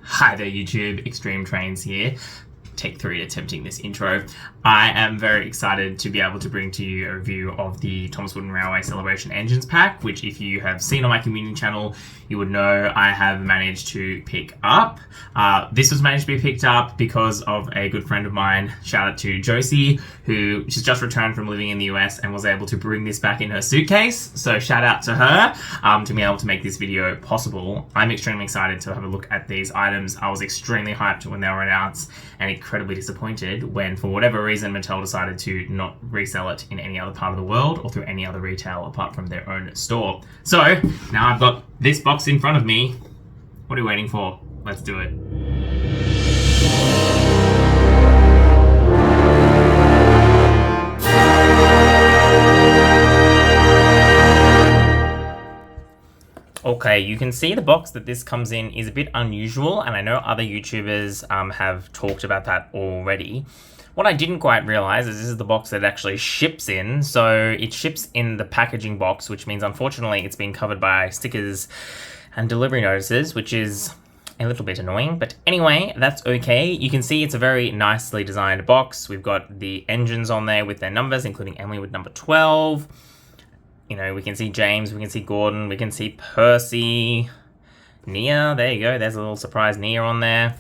Hi there YouTube, Extreme Trains here. Take 3 attempting this intro. I am very excited to be able to bring to you a review of the Thomas Wooden Railway Celebration Engines pack, which if you have seen on my community channel, you would know I have managed to pick up. This was managed to be picked up because of a good friend of mine. Shout out to Josie, who she's just returned from living in the US and was able to bring this back in her suitcase. So shout out to her to be able to make this video possible. I'm extremely excited to have a look at these items. I was extremely hyped when they were announced and incredibly disappointed when, for whatever reason, Mattel decided to not resell it in any other part of the world or through any other retail apart from their own store. So now I've got this box in front of me. What are you waiting for? Let's do it. Okay, you can see the box that this comes in is a bit unusual, and I know other YouTubers have talked about that already. What I didn't quite realize is this is the box that it actually ships in. So it ships in the packaging box, which means unfortunately it's been covered by stickers and delivery notices, which is a little bit annoying. But anyway, that's okay. You can see it's a very nicely designed box. We've got the engines on there with their numbers, including Emily with number 12. You know, we can see James, we can see Gordon, we can see Percy, Nia, there you go, there's a little surprise Nia on there.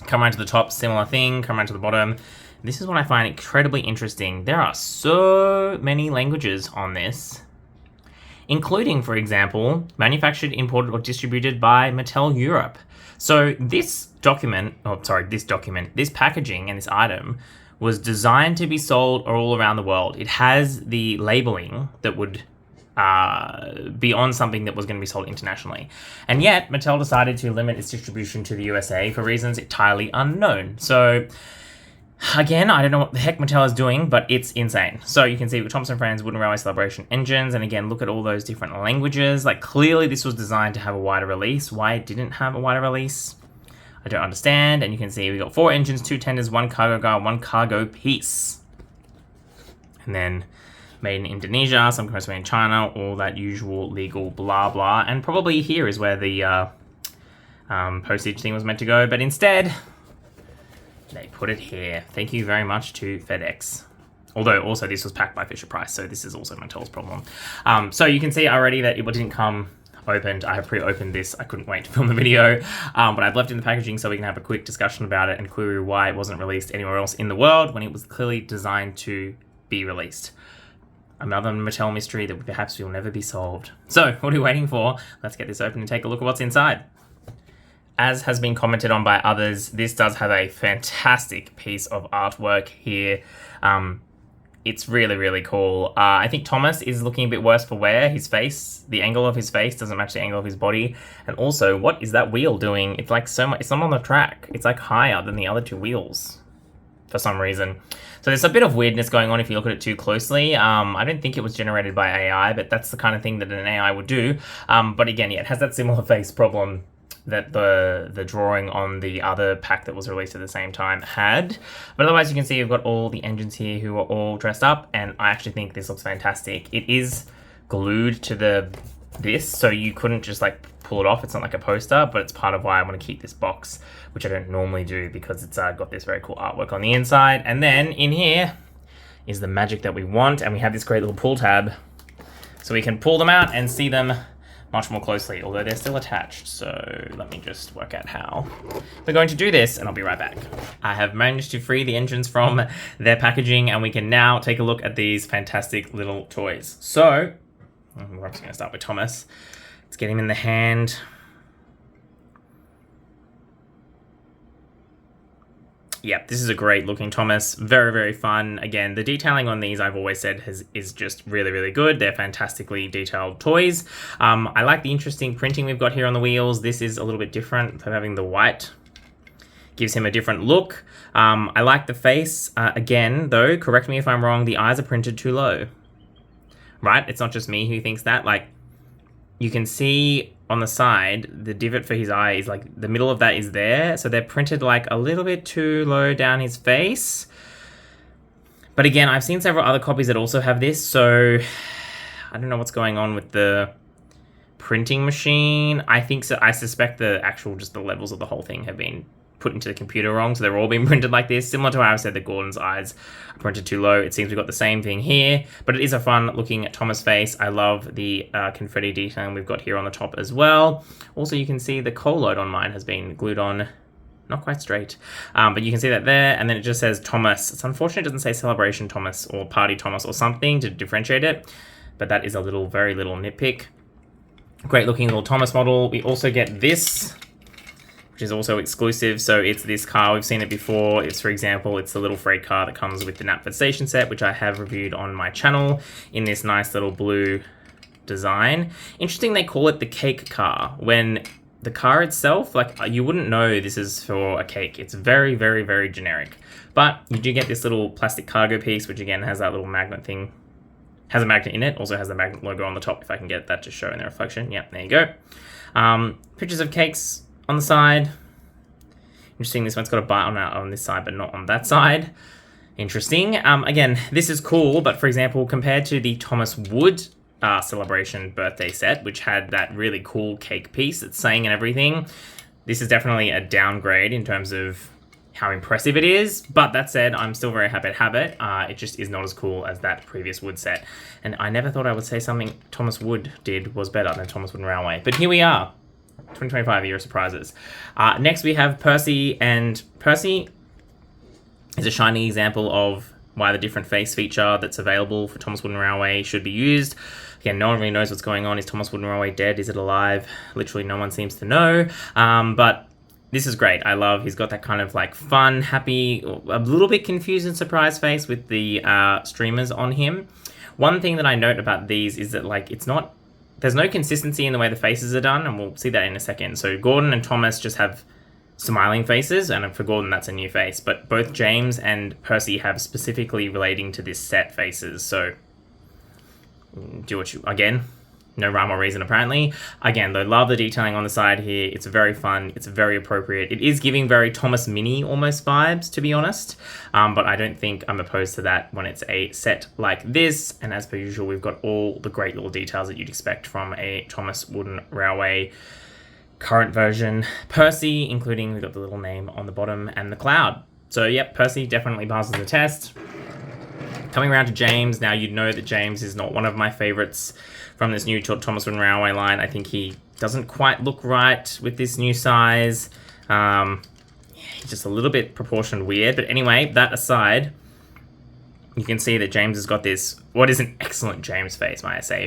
Come right to the top, similar thing, come right to the bottom. This is what I find incredibly interesting. There are so many languages on this, including, for example, manufactured, imported, or distributed by Mattel Europe. So this packaging and this item was designed to be sold all around the world. It has the labeling that would be on something that was going to be sold internationally. And yet, Mattel decided to limit its distribution to the USA for reasons entirely unknown. So, again, I don't know what the heck Mattel is doing, but it's insane. So you can see with Thomas & Friends Wooden Railway Celebration engines, and again, look at all those different languages. Like, clearly this was designed to have a wider release. Why it didn't have a wider release, I don't understand. And you can see we got 4 engines, 2 tenders, 1 cargo guard, 1 cargo piece. And then made in Indonesia, some commercial made in China, all that usual legal blah blah. And probably here is where the postage thing was meant to go, but instead they put it here. Thank you very much to FedEx. Although also this was packed by Fisher-Price, so this is also Mattel's problem. So you can see already that it didn't come opened. I have pre-opened this. I couldn't wait to film the video, but I've left in the packaging so we can have a quick discussion about it and query why it wasn't released anywhere else in the world when it was clearly designed to be released. Another Mattel mystery that perhaps will never be solved. So, what are we waiting for? Let's get this open and take a look at what's inside. As has been commented on by others, this does have a fantastic piece of artwork here. It's really, really cool. I think Thomas is looking a bit worse for wear. His face, the angle of his face doesn't match the angle of his body. And also, what is that wheel doing? It's like so much, it's not on the track. It's like higher than the other 2 wheels for some reason. So there's a bit of weirdness going on if you look at it too closely. I don't think it was generated by AI, but that's the kind of thing that an AI would do. But again, yeah, it has that similar face problem that the drawing on the other pack that was released at the same time had. But otherwise, you can see you've got all the engines here who are all dressed up, and I actually think this looks fantastic. It is glued to this, so you couldn't just like pull it off. It's not like a poster, but it's part of why I want to keep this box, which I don't normally do because it's got this very cool artwork on the inside. And then in here is the magic that we want, and we have this great little pull tab so we can pull them out and see them much more closely, although they're still attached. So let me just work out how we're going to do this, and I'll be right back. I have managed to free the engines from their packaging, and we can now take a look at these fantastic little toys. So we're obviously going to start with Thomas. Let's get him in the hand. Yeah, this is a great looking Thomas. Very, very fun. Again, the detailing on these, I've always said, is just really, really good. They're fantastically detailed toys. I like the interesting printing we've got here on the wheels. This is a little bit different. So having the white gives him a different look. I like the face. Again, though, correct me if I'm wrong, the eyes are printed too low. Right? It's not just me who thinks that. Like, you can see on the side, the divot for his eye is like, the middle of that is there. So they're printed like a little bit too low down his face. But again, I've seen several other copies that also have this. So I don't know what's going on with the printing machine. I think so. I suspect the actual, just the levels of the whole thing have been put into the computer wrong, so they're all being printed like this, similar to how I said that Gordon's eyes are printed too low. It seems we've got the same thing here, but it is a fun looking Thomas face. I love the confetti detailing we've got here on the top as well. Also, you can see the coal load on mine has been glued on, not quite straight, but you can see that there, and then it just says Thomas. It's unfortunate it doesn't say Celebration Thomas or Party Thomas or something to differentiate it, but that is a little, very little nitpick. Great looking little Thomas model. We also get this, which is also exclusive. So it's this car. We've seen it before. It's, for example, it's the little freight car that comes with the Knapford station set, which I have reviewed on my channel in this nice little blue design. Interesting they call it the cake car when the car itself, like, you wouldn't know this is for a cake. It's very, very, very generic. But you do get this little plastic cargo piece, which again has that little magnet thing. Has a magnet in it. Also has the magnet logo on the top, if I can get that to show in the reflection. Yep, there you go. Pictures of cakes on the side. Interesting, this one's got a bite on this side, but not on that side. Interesting. Again, this is cool, but for example, compared to the Thomas Wood celebration birthday set, which had that really cool cake piece that's saying and everything, this is definitely a downgrade in terms of how impressive it is. But that said, I'm still very happy to have it. It just is not as cool as that previous Wood set. And I never thought I would say something Thomas Wood did was better than Thomas Wooden Railway. But here we are. 2025, year of surprises. Next we have Percy, and Percy is a shining example of why the different face feature that's available for Thomas Wooden Railway should be used. Again, no one really knows what's going on. Is Thomas Wooden Railway dead? Is it alive? Literally no one seems to know. But this is great. I love, he's got that kind of like fun, happy, a little bit confused and surprised face with the streamers on him. One thing that I note about these is that, like, it's not, there's no consistency in the way the faces are done, and we'll see that in a second. So Gordon and Thomas just have smiling faces, and for Gordon that's a new face, but both James and Percy have specifically relating to this set faces. So do what you, again, no rhyme or reason apparently. Again, though, love the detailing on the side here. It's very fun. It's very appropriate. It is giving very Thomas Mini almost vibes, to be honest. But I don't think I'm opposed to that when it's a set like this. And as per usual, we've got all the great little details that you'd expect from a Thomas Wooden Railway current version. Percy, including, we've got the little name on the bottom and the cloud. So yep, Percy definitely passes the test. Coming around to James, now you'd know that James is not one of my favorites from this new Thomas Wooden Railway line. I think he doesn't quite look right with this new size. He's just a little bit proportioned weird. But anyway, that aside, you can see that James has got this, what is an excellent James face, might I say.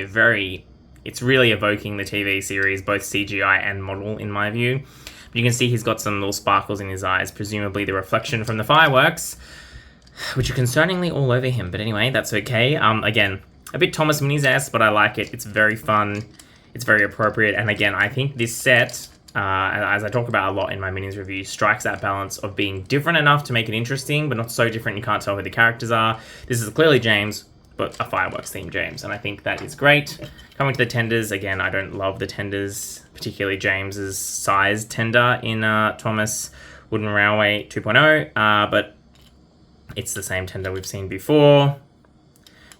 It's really evoking the TV series, both CGI and model, in my view. But you can see he's got some little sparkles in his eyes, presumably the reflection from the fireworks, which are concerningly all over him. But anyway, that's okay. Again, a bit Thomas Minis-esque, but I like it. It's very fun. It's very appropriate. And again, I think this set, as I talk about a lot in my Minis review, strikes that balance of being different enough to make it interesting, but not so different you can't tell who the characters are. This is clearly James, but a fireworks-themed James, and I think that is great. Coming to the tenders, again, I don't love the tenders, particularly James's size tender in Thomas Wooden Railway 2.0, but it's the same tender we've seen before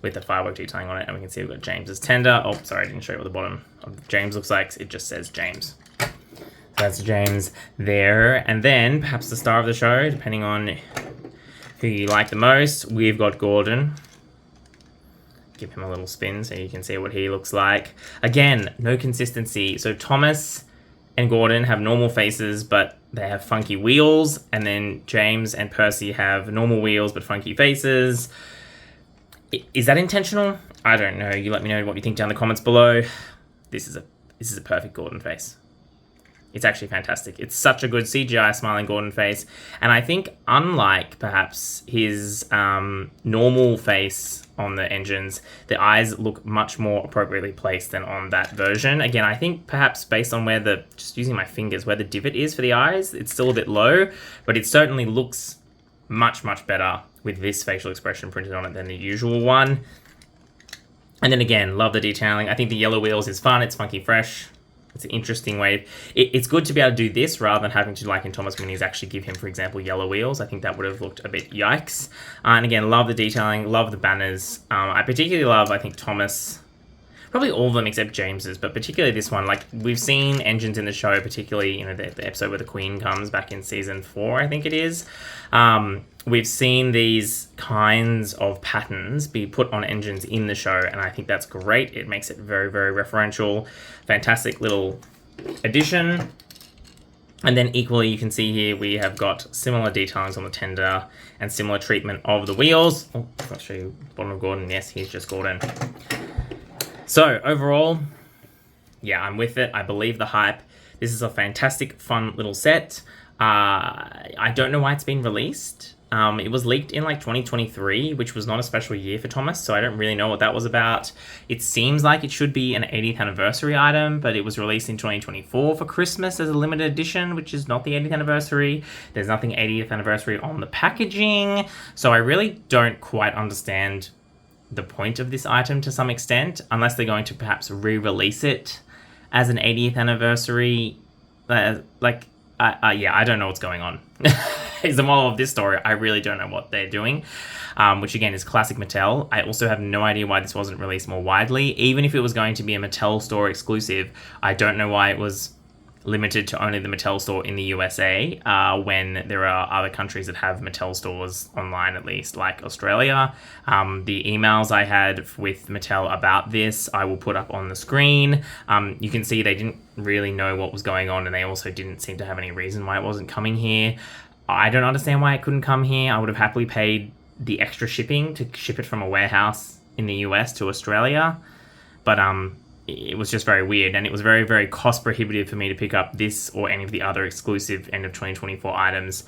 with the firework detailing on it, and we can see we've got James's tender. Oh, sorry, I didn't show you what the bottom of James looks like. It just says James. So that's James there, and then perhaps the star of the show, depending on who you like the most, we've got Gordon. Give him a little spin so you can see what he looks like. Again, no consistency. So Thomas and Gordon have normal faces, but they have funky wheels. And then James and Percy have normal wheels, but funky faces. Is that intentional? I don't know. You let me know what you think down in the comments below. This is a perfect Gordon face. It's actually fantastic. It's such a good CGI smiling Gordon face. And I think unlike perhaps his normal face on the engines, the eyes look much more appropriately placed than on that version. Again, I think perhaps based on where the, just using my fingers, where the divot is for the eyes, it's still a bit low, but it certainly looks much, much better with this facial expression printed on it than the usual one. And then again, love the detailing. I think the yellow wheels is fun. It's funky fresh. It's an interesting way. It's good to be able to do this rather than having to, like in Thomas Minis, actually give him, for example, yellow wheels. I think that would have looked a bit yikes. And again, love the detailing, love the banners. I particularly love, I think, Thomas. probably all of them except James's, but particularly this one. Like, we've seen engines in the show, particularly, you know, the episode where the Queen comes back in season 4, I think it is. We've seen these kinds of patterns be put on engines in the show, and I think that's great. It makes it very, very referential. Fantastic little addition. And then equally, you can see here we have got similar details on the tender and similar treatment of the wheels. Oh, I'll show you bottom of Gordon. Yes, he's just Gordon. So overall, yeah, I'm with it. I believe the hype. This is a fantastic, fun little set. I don't know why it's been released. It was leaked in like 2023, which was not a special year for Thomas, so I don't really know what that was about. It seems like it should be an 80th anniversary item, but it was released in 2024 for Christmas as a limited edition, which is not the 80th anniversary. There's nothing 80th anniversary on the packaging, so I really don't quite understand the point of this item to some extent, unless they're going to perhaps re-release it as an 80th anniversary. Yeah, I don't know what's going on. Is the moral of this story. I really don't know what they're doing, which again is classic Mattel. I also have no idea why this wasn't released more widely. Even if it was going to be a Mattel store exclusive, I don't know why it was limited to only the Mattel store in the USA, when there are other countries that have Mattel stores online, at least, like Australia. The emails I had with Mattel about this, I will put up on the screen. You can see they didn't really know what was going on, and they also didn't seem to have any reason why it wasn't coming here. I don't understand why it couldn't come here. I would have happily paid the extra shipping to ship it from a warehouse in the US to Australia, but it was just very weird, and it was very, very cost prohibitive for me to pick up this or any of the other exclusive end of 2024 items,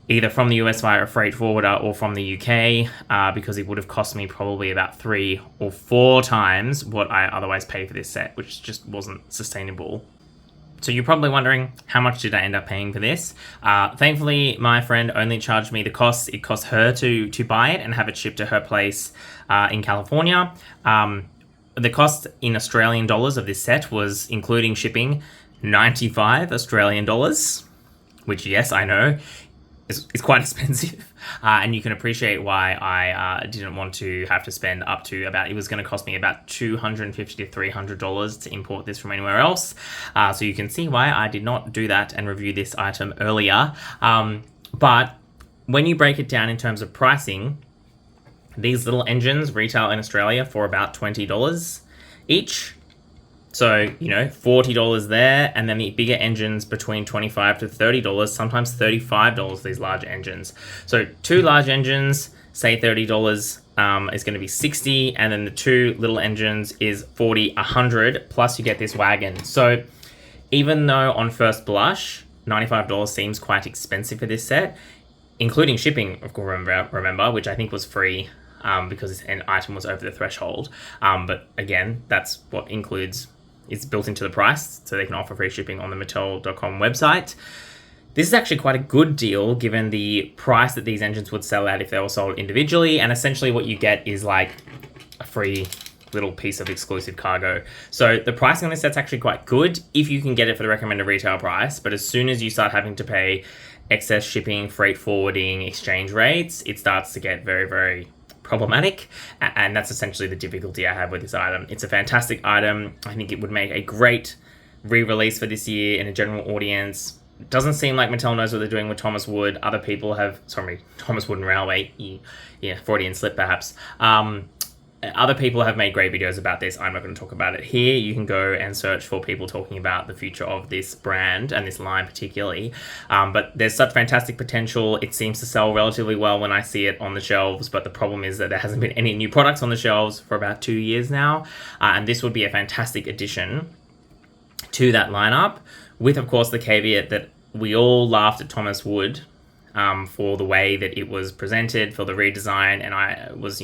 either from the US via a freight forwarder or from the UK, because it would have cost me probably about 3 or 4 times what I otherwise paid for this set, which just wasn't sustainable. So you're probably wondering, how much did I end up paying for this? Thankfully, my friend only charged me the costs it cost her to buy it and have it shipped to her place in California. The cost in Australian dollars of this set was, including shipping, 95 Australian dollars, which, yes, I know, is quite expensive. And you can appreciate why I didn't want to have to spend up to it was going to cost me about $250 to $300 to import this from anywhere else. So you can see why I did not do that and review this item earlier. But when you break it down in terms of pricing, these little engines retail in Australia for about $20 each. So, you know, $40 there, and then the bigger engines between $25 to $30, sometimes $35, these large engines. So 2 large engines, say $30, is going to be $60, and then the 2 little engines is $40, $100, plus you get this wagon. So even though on first blush, $95 seems quite expensive for this set, including shipping, of course, remember, which I think was free, because an item was over the threshold. But again, that's what it's built into the price, so they can offer free shipping on the Mattel.com website. This is actually quite a good deal given the price that these engines would sell at if they were sold individually, and essentially what you get is like a free little piece of exclusive cargo. So the pricing on this set's actually quite good if you can get it for the recommended retail price, but as soon as you start having to pay excess shipping, freight forwarding, exchange rates, it starts to get very, very problematic, and that's essentially the difficulty I have with this item. It's a fantastic item. I think it would make a great re-release for this year in a general audience. It doesn't seem like Mattel knows what they're doing with Thomas Wood. Other people have, Thomas Wood and Railway, yeah, Freudian slip perhaps. Other people have made great videos about this. I'm not going to talk about it here. You can go and search for people talking about the future of this brand and this line particularly. But there's such fantastic potential. It seems to sell relatively well when I see it on the shelves, but the problem is that there hasn't been any new products on the shelves for about 2 years now. And this would be a fantastic addition to that lineup, with, of course, the caveat that we all laughed at Thomas Wood for the way that it was presented, for the redesign, and I was,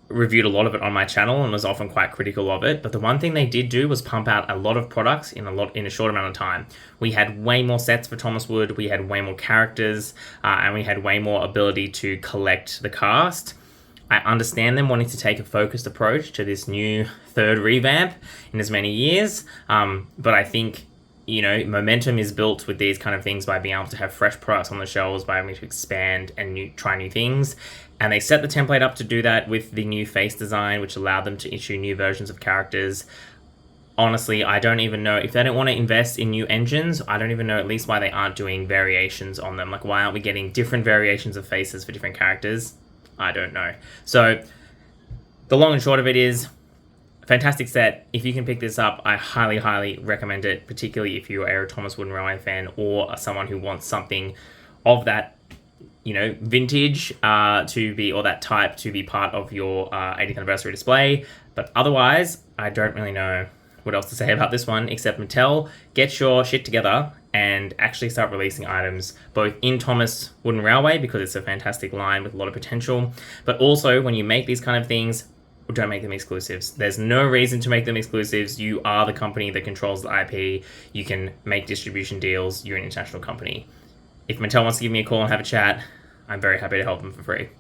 reviewed a lot of it on my channel and was often quite critical of it. But the one thing they did do was pump out a lot of products in a short amount of time. We had way more sets for Thomas Wood, we had way more characters, and we had way more ability to collect the cast. I understand them wanting to take a focused approach to this new 3rd revamp in as many years, but I think you know, momentum is built with these kind of things by being able to have fresh products on the shelves, by having to expand and try new things. And they set the template up to do that with the new face design, which allowed them to issue new versions of characters. Honestly, I don't even know, if they don't want to invest in new engines, I don't even know at least why they aren't doing variations on them. Like, why aren't we getting different variations of faces for different characters? I don't know. So the long and short of it is, fantastic set. If you can pick this up, I highly, highly recommend it, particularly if you are a Thomas Wooden Railway fan or someone who wants something of that, you know, vintage to be, or that type to be part of your 80th anniversary display. But otherwise, I don't really know what else to say about this one, except Mattel, get your shit together and actually start releasing items both in Thomas Wooden Railway, because it's a fantastic line with a lot of potential, but also when you make these kind of things, don't make them exclusives. There's no reason to make them exclusives. You are the company that controls the IP. You can make distribution deals. You're an international company. If Mattel wants to give me a call and have a chat, I'm very happy to help them for free.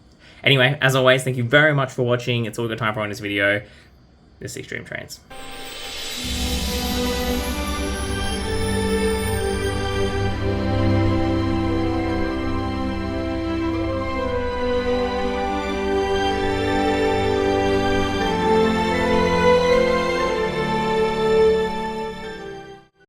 Anyway, as always, thank you very much for watching. It's all we've got time for in this video. This is Extreme Trains.